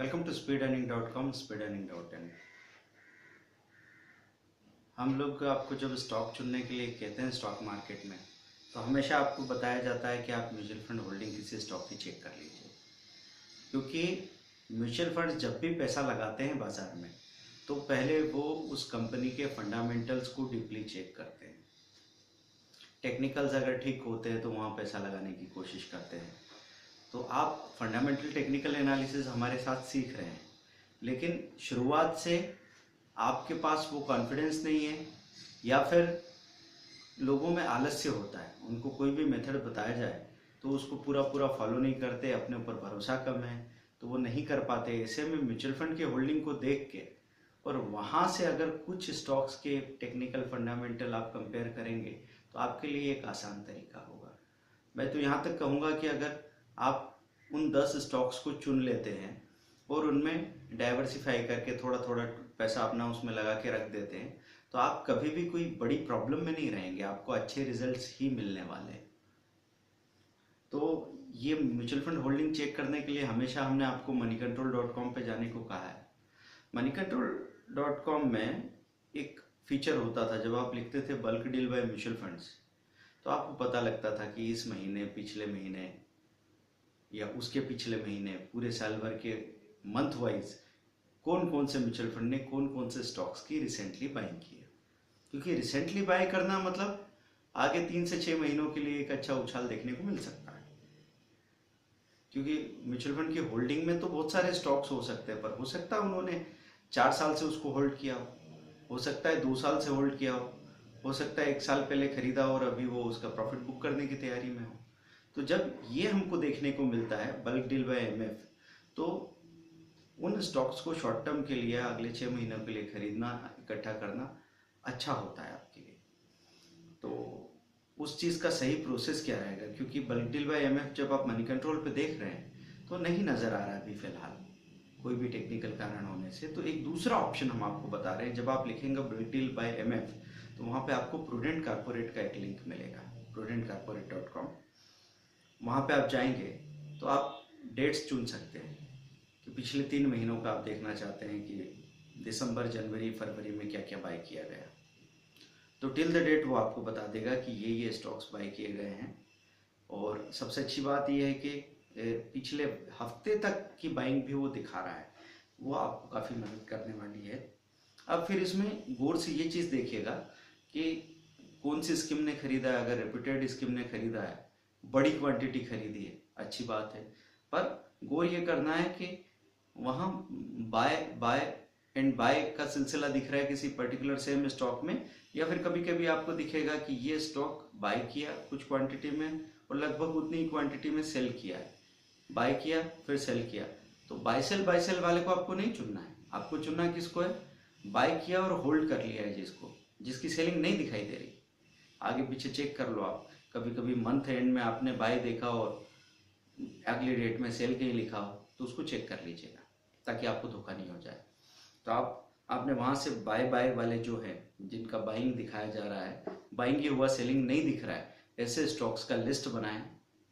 Welcome to speedearning.com speedearning.in। हम लोग आपको जब स्टॉक चुनने के लिए कहते हैं स्टॉक मार्केट में, तो हमेशा आपको बताया जाता है कि आप म्यूचुअल फंड होल्डिंग किसी स्टॉक की चेक कर लीजिए, क्योंकि म्यूचुअल फंड जब भी पैसा लगाते हैं बाजार में तो पहले वो उस कंपनी के फंडामेंटल्स को डीपली चेक करते हैं। टेक्निकल्स अगर ठीक होते हैं तो वहाँ पैसा लगाने की कोशिश करते हैं। तो आप फंडामेंटल टेक्निकल एनालिसिस हमारे साथ सीख रहे हैं, लेकिन शुरुआत से आपके पास वो कॉन्फिडेंस नहीं है या फिर लोगों में आलस्य होता है, उनको कोई भी मेथड बताया जाए तो उसको पूरा पूरा फॉलो नहीं करते, अपने ऊपर भरोसा कम है तो वो नहीं कर पाते। ऐसे में म्यूचुअल फंड के होल्डिंग को देख के और वहाँ से अगर कुछ स्टॉक्स के टेक्निकल फंडामेंटल आप कंपेयर करेंगे तो आपके लिए एक आसान तरीका होगा। मैं तो यहाँ तक कहूँगा कि अगर आप उन 10 स्टॉक्स को चुन लेते हैं और उनमें डाइवर्सिफाई करके थोड़ा थोड़ा पैसा अपना उसमें लगा के रख देते हैं तो आप कभी भी कोई बड़ी प्रॉब्लम में नहीं रहेंगे, आपको अच्छे रिजल्ट्स ही मिलने वाले हैं। तो ये म्यूचुअल फंड होल्डिंग चेक करने के लिए हमेशा हमने आपको moneycontrol.com पे जाने को कहा है। moneycontrol.com में एक फीचर होता था, जब आप लिखते थे bulk deal by mutual funds तो आपको पता लगता था कि इस महीने, पिछले महीने या उसके पिछले महीने, पूरे साल भर के मंथ वाइज कौन कौन से म्यूचुअल फंड ने कौन कौन से स्टॉक्स की रिसेंटली बाइंग की है। क्योंकि रिसेंटली बाय करना मतलब आगे 3 से 6 महीनों के लिए एक अच्छा उछाल देखने को मिल सकता है। क्योंकि म्यूचुअल फंड की होल्डिंग में तो बहुत सारे स्टॉक्स हो सकते हैं, पर हो सकता है उन्होंने 4 साल से उसको होल्ड किया हो सकता है 2 साल से होल्ड किया हो सकता है 1 साल पहले खरीदा और अभी वो उसका प्रॉफिट बुक करने की तैयारी में हो। तो जब ये हमको देखने को मिलता है बल्क डील बाय एमएफ, तो उन स्टॉक्स को शॉर्ट टर्म के लिए अगले 6 महीनों के लिए खरीदना, इकट्ठा करना अच्छा होता है आपके लिए। तो उस चीज़ का सही प्रोसेस क्या रहेगा, क्योंकि बल्क डील बाय एमएफ जब आप मनी कंट्रोल पे देख रहे हैं तो नहीं नज़र आ रहा है अभी फिलहाल कोई भी टेक्निकल कारण होने से। तो एक दूसरा ऑप्शन हम आपको बता रहे हैं, जब आप लिखेंगे बल्क डील बाय एमएफ तो वहाँ पे आपको प्रूडेंट कारपोरेट का एक लिंक मिलेगा, prudentcorporate.com। वहाँ पे आप जाएंगे तो आप डेट्स चुन सकते हैं कि पिछले 3 महीनों का आप देखना चाहते हैं कि दिसंबर, जनवरी, फरवरी में क्या क्या बाय किया गया। तो टिल द डेट वो आपको बता देगा कि ये स्टॉक्स बाय किए गए हैं। और सबसे अच्छी बात ये है कि पिछले हफ्ते तक की बाइंग भी वो दिखा रहा है, वो आपको काफ़ी मदद करने वाली है। अब फिर इसमें गौर से ये चीज़ देखिएगा कि कौन सी स्कीम ने खरीदा है। अगर रेप्यूटेड स्कीम ने खरीदा है, बड़ी क्वांटिटी खरीदी है, अच्छी बात है, पर गौर ये करना है कि वहाँ बाय बाय एंड बाय का सिलसिला दिख रहा है किसी पर्टिकुलर सेम स्टॉक में, या फिर कभी कभी आपको दिखेगा कि ये स्टॉक बाय किया कुछ क्वांटिटी में और लगभग उतनी ही क्वांटिटी में सेल किया है, बाय किया फिर सेल किया। तो बाय सेल वाले को आपको नहीं चुनना है, आपको चुनना है किसको है, बाय किया और होल्ड कर लिया है जिसको, जिसकी सेलिंग नहीं दिखाई दे रही। आगे पीछे चेक कर लो आप, कभी कभी मंथ एंड में आपने बाय देखा और अगली डेट में सेल कहीं लिखा हो तो उसको चेक कर लीजिएगा ताकि आपको धोखा नहीं हो जाए। तो आपने वहाँ से बाय वाले जो है जिनका बाइंग दिखाया जा रहा है, बाइंग ही हुआ, सेलिंग नहीं दिख रहा है, ऐसे स्टॉक्स का लिस्ट बनाएं।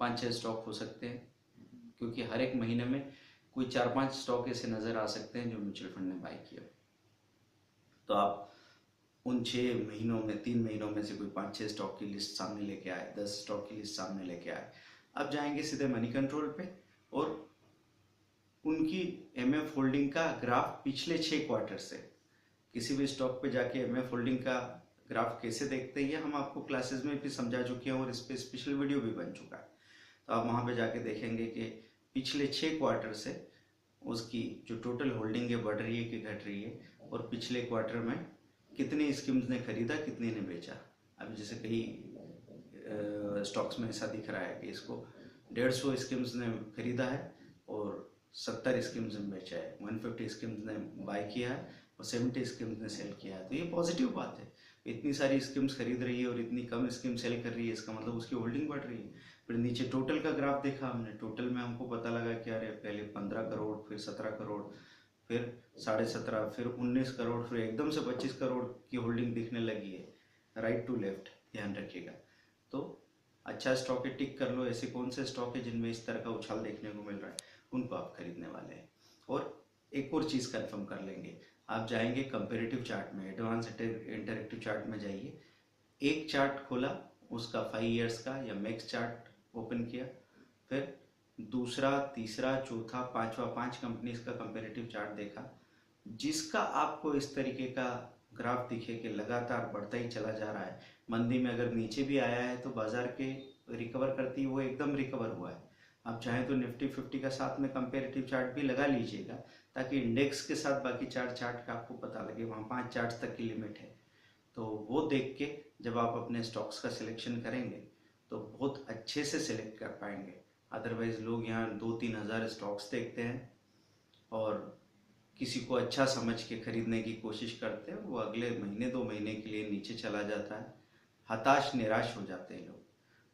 5-6 स्टॉक हो सकते हैं, क्योंकि हर एक महीने में कोई 4-5 स्टॉक ऐसे नज़र आ सकते हैं जो म्यूचुअल फंड ने बाय किया। तो आप उन 6 महीनों में 3 महीनों में से कोई 5-6 स्टॉक की लिस्ट सामने लेके आए, 10 स्टॉक की लिस्ट सामने लेके आए। अब जाएंगे सीधे मनी कंट्रोल पे और उनकी एमएफ होल्डिंग का ग्राफ पिछले 6 क्वार्टर से, किसी भी स्टॉक पे जाके एमएफ होल्डिंग का ग्राफ कैसे देखते हैं हम आपको क्लासेस में भी समझा चुके हैं और इस पर स्पेशल वीडियो भी बन चुका है। तो आप वहाँ पे जाके देखेंगे कि पिछले 6 क्वार्टर से उसकी जो टोटल होल्डिंग है बढ़ रही है कि घट रही है, और पिछले क्वार्टर में कितनी स्कीम्स ने खरीदा, कितनी ने बेचा। अभी जैसे कई स्टॉक्स में ऐसा दिख रहा है कि इसको 150 स्कीम्स ने खरीदा है और 70 स्कीम्स ने बेचा है, 150 स्कीम्स ने बाय किया है और 70 स्कीम्स ने सेल किया है। तो ये पॉजिटिव बात है, इतनी सारी स्कीम्स खरीद रही है और इतनी कम स्कीम सेल कर रही है, इसका मतलब उसकी होल्डिंग बढ़ रही है। फिर नीचे टोटल का ग्राफ देखा हमने, टोटल में हमको पता लगा कि अरे पहले 15 करोड़, फिर 17 करोड़, फिर 17.5, फिर 19 करोड़, फिर एकदम से 25 करोड़ की होल्डिंग दिखने लगी है, राइट टू लेफ्ट, ध्यान रखिएगा। तो अच्छा स्टॉक है, टिक कर लो, ऐसे कौन से स्टॉक है जिनमें इस तरह का उछाल देखने को मिल रहा है, उनको आप खरीदने वाले हैं। और एक और चीज़ कंफर्म कर लेंगे। आप जाएंगे कंपेरेटिव चार्ट में, एडवांस इंटरेक्टिव चार्ट में जाइए, एक चार्ट खोला उसका 5 इयर्स का या मैक्स चार्ट ओपन किया, फिर दूसरा, तीसरा, चौथा, पांचवा, 5 कंपनीज का कंपेरेटिव चार्ट देखा, जिसका आपको इस तरीके का ग्राफ दिखे कि लगातार बढ़ता ही चला जा रहा है, मंदी में अगर नीचे भी आया है तो बाजार के रिकवर करती वो एकदम रिकवर हुआ है। आप चाहें तो निफ्टी 50 का साथ में कंपेरेटिव चार्ट भी लगा लीजिएगा, ताकि इंडेक्स के साथ बाकी 4 चार्ट का आपको पता लगे, वहाँ 5 चार्ट तक की लिमिट है। तो वो देख के जब आप अपने स्टॉक्स का सिलेक्शन करेंगे तो बहुत अच्छे से सिलेक्ट कर पाएंगे। अदरवाइज लोग यहाँ 2-3 हज़ार स्टॉक्स देखते हैं और किसी को अच्छा समझ के खरीदने की कोशिश करते हैं, वो अगले महीने 2 महीने के लिए नीचे चला जाता है, हताश निराश हो जाते हैं लोग।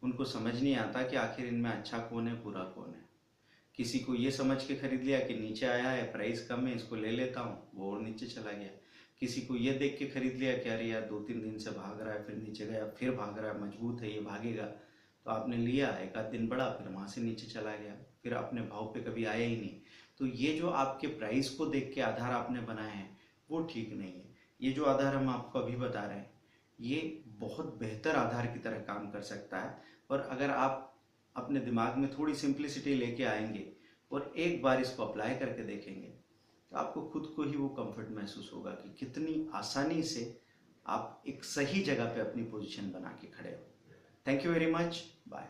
उनको समझ नहीं आता कि आखिर इनमें अच्छा कौन है, बुरा कौन है। किसी को ये समझ के खरीद लिया कि नीचे आया है, प्राइस कम है, इसको ले लेता हूँ, वो और नीचे चला गया। किसी को ये देख के खरीद लिया कि अरे यार 2-3 दिन से भाग रहा है, फिर नीचे गया, फिर भाग रहा है, मजबूत है, ये भागेगा, तो आपने लिया, एक आध दिन बढ़ा, फिर वहाँ से नीचे चला गया, फिर अपने भाव पे कभी आया ही नहीं। तो ये जो आपके प्राइस को देख के आधार आपने बनाए हैं वो ठीक नहीं है। ये जो आधार हम आपको अभी बता रहे हैं ये बहुत बेहतर आधार की तरह काम कर सकता है। और अगर आप अपने दिमाग में थोड़ी सिंप्लिसिटी लेके आएंगे और एक बार इसको अप्लाई करके देखेंगे तो आपको खुद को ही वो कंफर्ट महसूस होगा कि कितनी आसानी से आप एक सही जगह पे अपनी पोजीशन बना के खड़े हो। Thank you very much, bye.